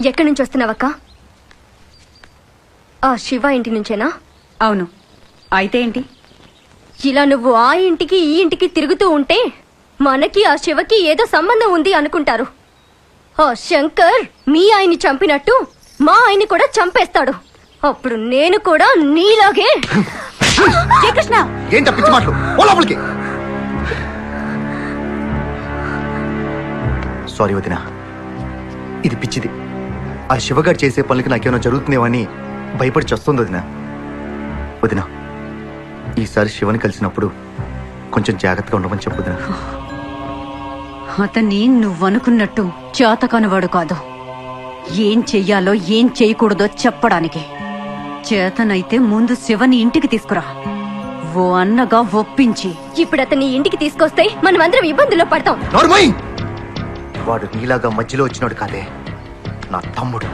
ఎక్కడి నుంచి వస్తున్నావక్క? ఆ శివ ఇంటి నుంచేనా? అవును. అయితే ఏంటి? ఇలా నువ్వు ఆ ఇంటికి ఈ ఇంటికి తిరుగుతూ ఉంటే మనకి ఆ శివకి ఏదో సంబంధం ఉంది అనుకుంటారు. ఆ శంకర్ మీ ఆయన్ని చంపినట్టు మా ఆయన్ని కూడా చంపేస్తాడు. అప్పుడు నేను కూడా నీలాగే. కృష్ణ, ఏంటి పిచ్చి మాటలు? ఓ లోపలికి. సారీ వదినా, ఇది పిచ్చిది. ఆ శివగారు చేసే పనులకి నాకేమైనా జరుగుతుందేమని భయపడి చస్తుంది వదినా. వదినా, ఈసారి శివని కలిసినప్పుడు కొంచెం జాగ్రత్తగా ఉండమని చెప్పు వదినా. అతన్ని నువ్వనుకున్నట్టు చేతకానివాడు కాదు. ఏం చెయ్యాలో ఏం చేయకూడదో చెప్పడానికి. చేతనైతే ముందు శివని ఇంటికి తీసుకురా. ఓ అన్నగా ఒప్పించి. ఇప్పుడు అతన్ని ఇంటికి తీసుకొస్తే మనం అందరం ఇబ్బందుల్లో పడతాం. వాడు నీలాగా మధ్యలో వచ్చినాడు కాదే, నా తమ్ముడు.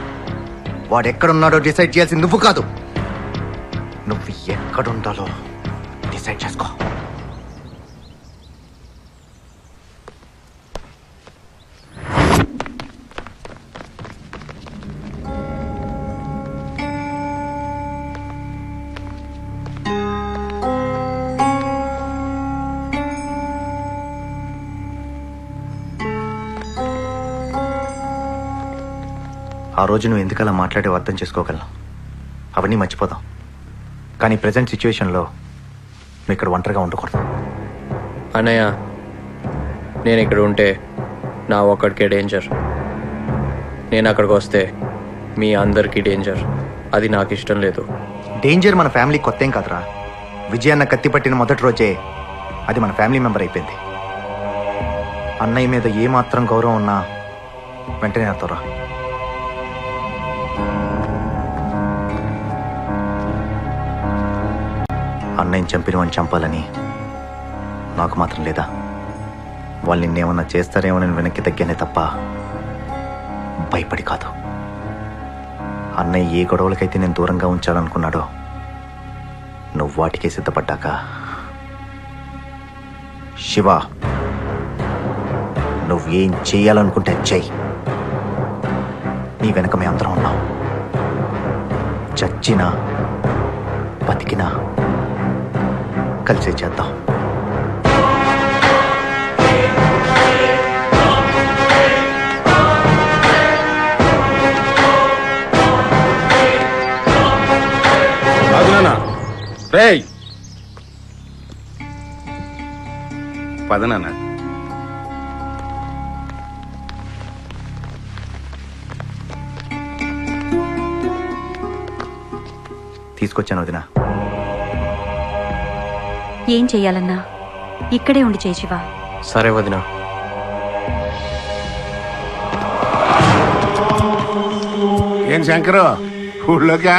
వాడు ఎక్కడున్నాడో డిసైడ్ చేయాల్సింది నువ్వు కాదు. నువ్వు ఎక్కడుండాలో డిసైడ్ చేసుకో. ఆ రోజు నువ్వు ఎందుకలా మాట్లాడేవో అర్థం చేసుకోగలను. అవన్నీ మర్చిపోదాం. కానీ ప్రజెంట్ సిచ్యువేషన్లో నువ్వు ఇక్కడ ఒంటరిగా ఉండకూడదు. అన్నయ్య, నేను ఇక్కడ ఉంటే నా ఒక్కడికే డేంజర్. నేను అక్కడికి వస్తే మీ అందరికీ డేంజర్. అది నాకు ఇష్టం లేదు. డేంజర్ మన ఫ్యామిలీ కొత్త ఏం కాదురా. విజయన్న కత్తి పట్టిన మొదటి రోజే అది మన ఫ్యామిలీ మెంబర్ అయిపోయింది. అన్నయ్య మీద ఏమాత్రం గౌరవం ఉన్నా వెంటనే నాతోరా. అన్నయ్యని చంపిన వాడిని చంపాలని నాకు మాత్రం లేదా? వాళ్ళు నిన్నేమన్నా చేస్తారేమో నేను వెనక్కి తగ్గానే తప్ప భయపడి కాదు. అన్నయ్య ఏ గొడవలకైతే నేను దూరంగా ఉంచాలనుకున్నాడో నువ్వు వాటికే సిద్ధపడ్డాక, శివ నువ్వు ఏం చేయాలనుకుంటే చెయ్యి. నీ వెనక మేము అందరం ఉన్నాం. చచ్చినా బతికినా కలిసే చేద్దాం. పదనాన్న, తీసుకొచ్చాను వదినా. ఏం చెయ్యాలన్నా ఇక్కడే ఉండి చేయి శివ. సరే వదినా. ఏం శంకరు, ఊళ్ళోకా?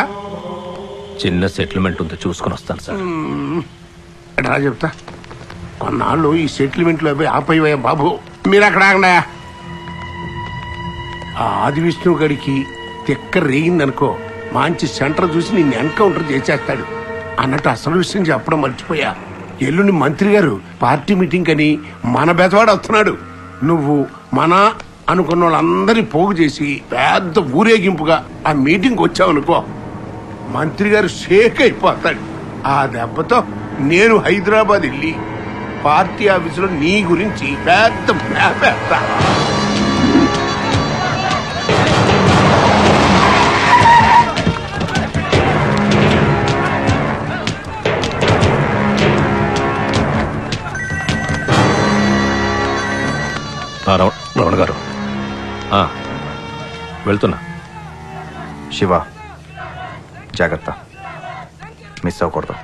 చిన్న సెటిల్మెంట్ ఉంది, చూసుకుని వస్తాను సార్. రా చెప్తా. కొన్నాళ్ళు ఈ సెటిల్మెంట్లో ఆపయ్యా బాబు. మీరు అక్కడ ఆగండా. ఆ ఆది విష్ణు గడికి తిక్క రేగిందనుకో, మంచి సెంటర్ చూసి నిన్ను ఎన్కౌంటర్ చేసేస్తాడు అన్నట్టు అసలు విషయం చెప్పడం మర్చిపోయా. ఎల్లుండి మంత్రి గారు పార్టీ మీటింగ్ అని మన బెదవాడు వస్తున్నాడు. నువ్వు మన అనుకున్న వాళ్ళందరినీ పోగు చేసి పెద్ద ఊరేగింపుగా ఆ మీటింగ్ వచ్చావనుకో, మంత్రి గారు షేక్ అయిపోతాడు. ఆ దెబ్బతో నేను హైదరాబాద్ వెళ్ళి పార్టీ ఆఫీసులో నీ గురించి పెద్ద మేపేస్తా. రమణ గారు, వెళ్తున్నా. శివ జాగ్రత్త, మిస్ అవ్వకూడదు.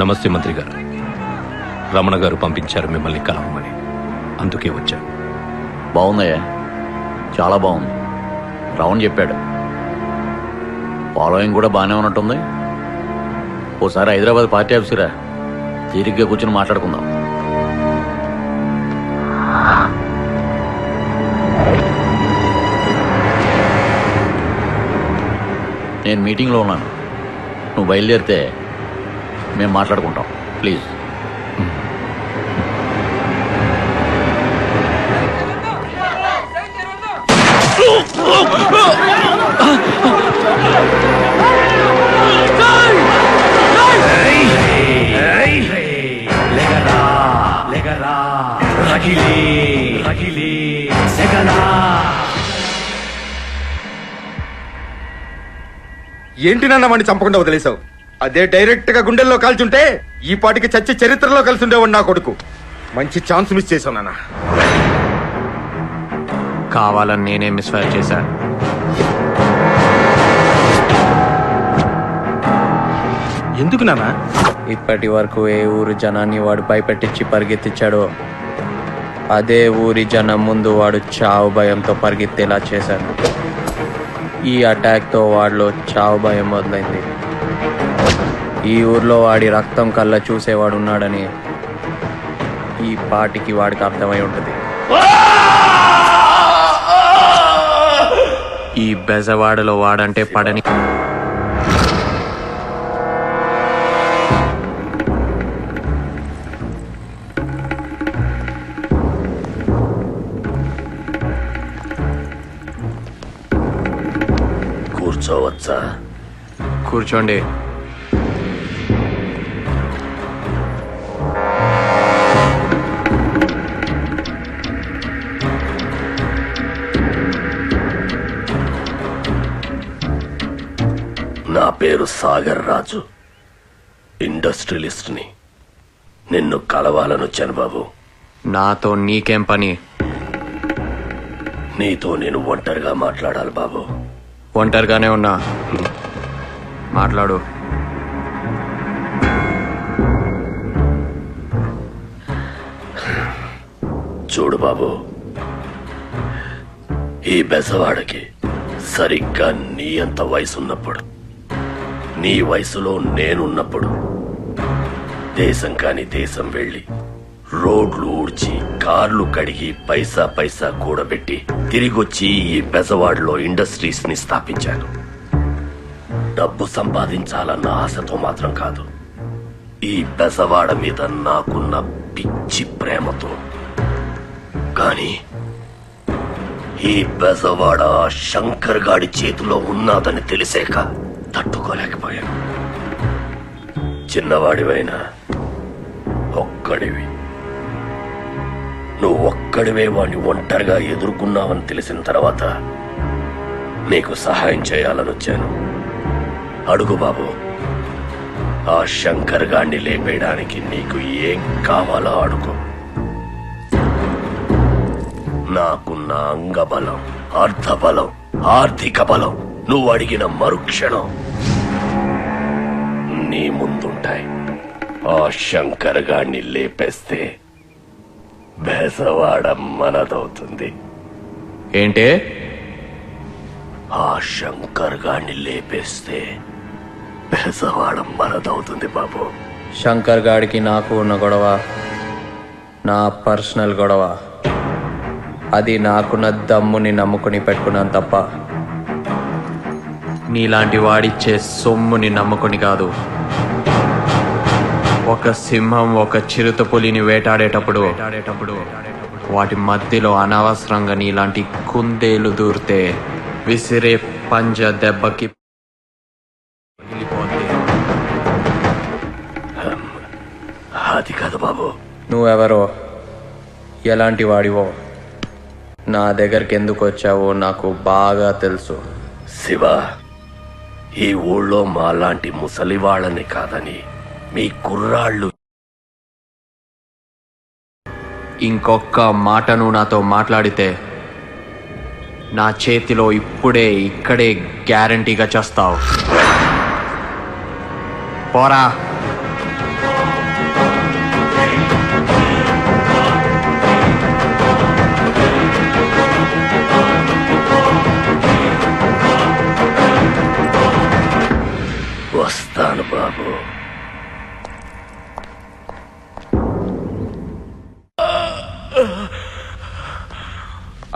నమస్తే మంత్రి గారు. రమణ గారు పంపించారు మిమ్మల్ని కలవమని, అందుకే వచ్చాను. బాగుందయ్యా, చాలా బాగుంది. రమణ చెప్పాడు ఫాలోయింగ్ కూడా బాగానే ఉన్నట్టుంది. ఓసారి హైదరాబాద్ పార్టీ ఆఫీసురా, తీరిగ్గా కూర్చొని మాట్లాడుకుందాం. నేను మీటింగ్లో ఉన్నాను, నువ్వు బయలుదేరితే మేము మాట్లాడుకుంటాం. ప్లీజ్. ఏంటి నాన్న వాడిని చంపకుండా వదిలేశావు? అదే డైరెక్ట్ గా గుండెల్లో కాల్చుంటే ఈ పాటికి చచ్చి చరిత్రలో కలిసి ఉండేవాడు నా కొడుకు. మంచి ఛాన్స్ మిస్ చేశావు నాన్న. కావాలని నేనే మిస్ఫైర్ చేశా. ఎందుకు నాన్న? ఇప్పటి వరకు ఏ ఊరు జనాన్ని వాడు భయపెట్టించి పరిగెత్తించాడో అదే ఊరి జనం ముందు వాడు చావు భయంతో పరిగెత్తేలా చేశాడు. ఈ అటాక్తో వాడిలో చావు భయం మొదలైంది. ఈ ఊర్లో వాడి రక్తం కళ్ళ చూసేవాడు ఉన్నాడని ఈ పాటికి వాడికి అర్థమై ఉంటుంది. ఈ బెజవాడలో వాడంటే పడని కూర్చోవచ్చా? కూర్చోండి. నా పేరు సాగర్ రాజు, ఇండస్ట్రియలిస్ట్ని. నిన్ను కలవాలనొచ్చాను బాబు. నాతో నీకేం పని? నీతో నేను ఒంటరిగా మాట్లాడాలి బాబు. ఒంటరిగానే ఉన్నా, మాట్లాడు. చూడు బాబు, ఈ బెజవాడకి సరిగ్గా నీ అంత వయసున్నప్పుడు, నీ వయసులో నేనున్నప్పుడు దేశం కాని దేశం వెళ్ళి రోడ్లు ఊడ్చి కార్లు కడిగి పైసా పైసా కూడబెట్టి తిరిగొచ్చి ఈ బెజవాడలో ఇండస్ట్రీస్ ని స్థాపించాను. డబ్బు సంపాదించాలన్న ఆశతో మాత్రం కాదు, ఈ బెజవాడ మీద నాకున్న పిచ్చి ప్రేమతో. కానీ ఈ బెజవాడ శంకర్ గాడి చేతిలో ఉన్నదని తెలిసాక తట్టుకోలేకపోయాను. చిన్నవాడివైనా ఒక్కడివి, నువ్వు ఒక్కడివే వాడిని ఒంటరిగా ఎదుర్కొన్నావని తెలిసిన తర్వాత నీకు సహాయం చేయాలని వచ్చాను. అడుగు బాబు, ఆ శంకర్ గాడిని లేపేయడానికి నీకు ఏం కావాలో అడుగు. నాకున్న అంగబలం, అర్థబలం, ఆర్థిక బలం నువ్వు అడిగిన మరుక్షణం నీ ముందుంటాయి. ఆ శంకర్ గాడిని లేపేస్తే బెజవాడ మనదవుతుంది. ఏంటే? ఆ శంకర్ గాడిని లేపేస్తే బెజవాడ మనదవుతుంది బాబు. శంకర్ గాడికి నాకు ఉన్న గొడవ నా పర్సనల్ గొడవ. అది నాకున్న దమ్ముని నమ్ముకుని పెట్టుకున్నాను తప్ప నీలాంటి వాడిచ్చే సొమ్ముని నమ్ముకుని కాదు. ఒక సింహం ఒక చిరుత పులిని వేటాడేటప్పుడు వాటి మధ్యలో అనవసరంగా నీలాంటి కుందేలు దూరితే విసిరే పంజ దెబ్బకి అది కాదు బాబు. నువ్వెవరో, ఎలాంటి వాడివో, నా దగ్గరికి ఎందుకు వచ్చావో నాకు బాగా తెలుసు. శివ, ఈ ఊళ్ళో మాలాంటి ముసలి వాళ్ళని కాదని మీ కుర్రాళ్ళు ఇంకొక మాట నువ్వు నాతో మాట్లాడితే నా చేతిలో ఇప్పుడే ఇక్కడే గ్యారంటీగా చేస్తావు. పోరా.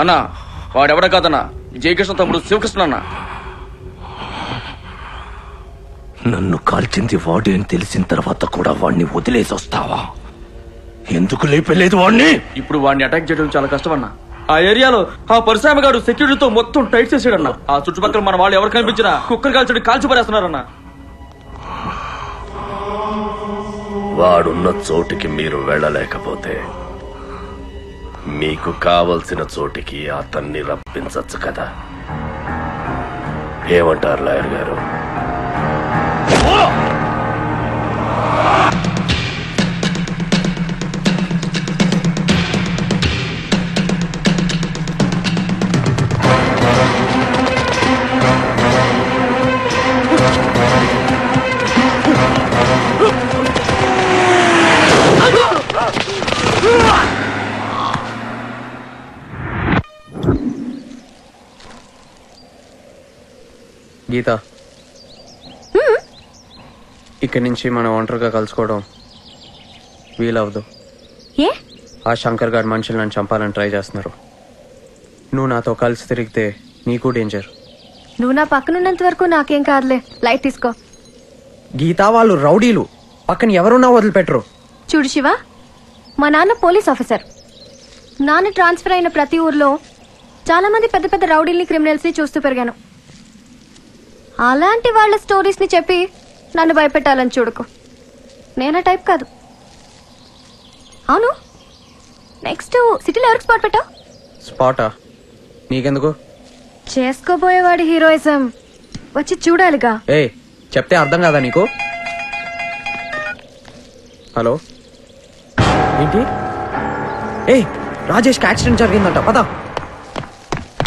అన్నా వాడెవడ కాదన్నా జయకృష్ణ తమ్ముడు శివకృష్ణ అన్న. నన్ను కాల్చింది వాడే అని తెలిసిన తర్వాత కూడా వాణ్ణి వదిలేసి వస్తావా? ఎందుకు లేపలేదు వాణ్ణి? ఇప్పుడు వాడిని అటాక్ చేయడం చాలా కష్టం అన్న. ఆ ఏరియాలో ఆ పరిశ్రమ గారు సెక్యూరిటీతో మొత్తం టైట్ చేసాడన్న. ఆ చుట్టుపక్కల మన వాళ్ళు ఎవరు కనిపించినా కుక్కర్ కాల్చడి కాల్చి పడేస్తున్నారన్న. వాడున్న చోటికి మీరు వెళ్ళలేకపోతే మీకు కావలసిన చోటికి అతన్ని రప్పించచ్చు కదా. ఏమంటారు లాయర్ గారు? గీత, ఇక్కడి నుంచి మనం ఒంటరిగా కలుసుకోవడం వీలవదు. ఏ? ఆ శంకర్ గారి మనుషులు నన్ను చంపాలని ట్రై చేస్తున్నారు. నువ్వు నాతో కలిసి తిరిగితే నీకు డేంజర్. నువ్వు నా పక్కనున్నంత వరకు నాకేం కాదులే, లైట్ తీసుకో. గీత, వాళ్ళు రౌడీలు, పక్కన ఎవరున్నా వదిలిపెట్టరు. చూడు శివ, మా నాన్న పోలీస్ ఆఫీసర్. నాన్న ట్రాన్స్ఫర్ అయిన ప్రతి ఊర్లో చాలా మంది పెద్ద పెద్ద రౌడీల్ని క్రిమినల్స్ ని చూస్తూ పెరిగాను. అలాంటి వాళ్ళ స్టోరీస్ ని చెప్పి నన్ను భయపెట్టాలని చూడకు. నేనా టైప్ కాదు. అవును, నెక్స్ట్ సిటీలో ఎవరికి స్పాట్ పెట్టావు? స్పాటా? నీకెందుకు? చేసుకోబోయేవాడి హీరోయిజం వచ్చి చూడాలిగా. ఏ చెప్తే అర్థం కాదా నీకు? హలో, ఏంటి? ఏ రాజేష్కి యాక్సిడెంట్ జరిగిందంట, పద.